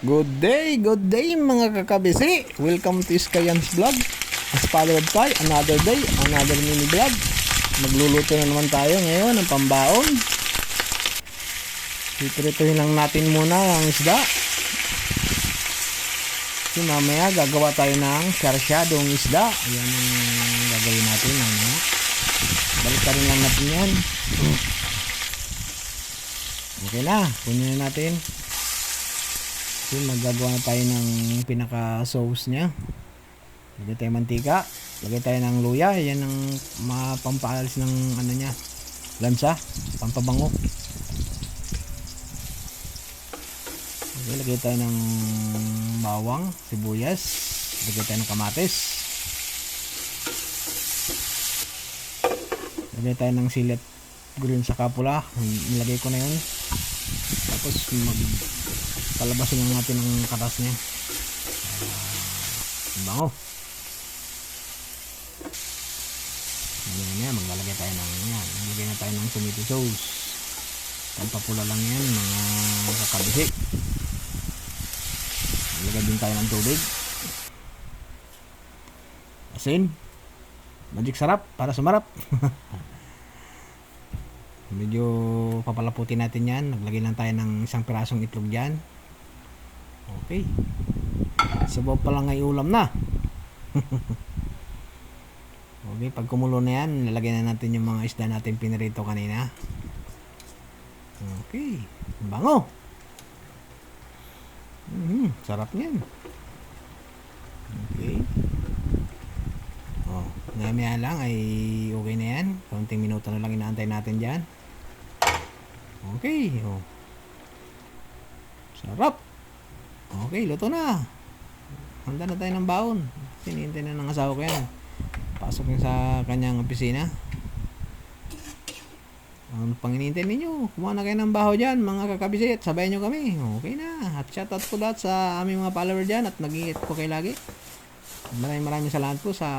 Good day mga kakabisi. Welcome to Iskayan's Vlog. As Father of Kai, another day, another mini vlog. Magluluto na naman tayo ngayon ng pambaon. Iprituhin lang natin muna ang isda. So mamaya gagawa tayo ng sarsyadong isda. Ayan ang gagawin natin. Balik ka rin lang natin yan. Okay na, kunin na natin. So, magagawa na tayo ng pinaka sauce nya. Lagay tayo mantika, lagay tayo ng luya. Yan ang mapampaalis ng ano nya, lansa, pampabango. Okay, lagay tayo ng bawang, sibuyas, lagay tayo ng kamatis, lagay tayo ng silet green sa kapula. Nilagay ko na yun. Tapos palabasin lang natin ang katas niya. Bango. Yan, maglalagay tayo ng yan. Maglagay na tayo ng tomato sauce. Pampapula lang yan mga kakabisi. Maglagay din tayo ng tubig. Asin. Magic sarap para sumarap. Medyo papalaputin natin yan. Naglagay lang tayo ng isang pirasong itlog dyan. Okay. Sabaw pa lang ay ulam na. Okay, pag kumulo na yan, lalagay na natin yung mga isda natin pinirito kanina. Okay. Bango. Sarap niyan. Okay. Oh, maya lang ay okay na yan. Kaunting minuto na lang inaantay natin dyan. Okay. Oh. Sarap. Okay, luto na. Handa na tayo ng baon. Hinihintay na ng asawa ko yan. Pasok niya sa kanyang opisina. Ang panginintay ninyo, kumuha na kayo ng baho dyan, mga kakabisit. Sabayan nyo kami. Okay na. At shoutout po lahat sa aming mga follower dyan. At nag-iingat po kayo lagi. Maraming salamat po sa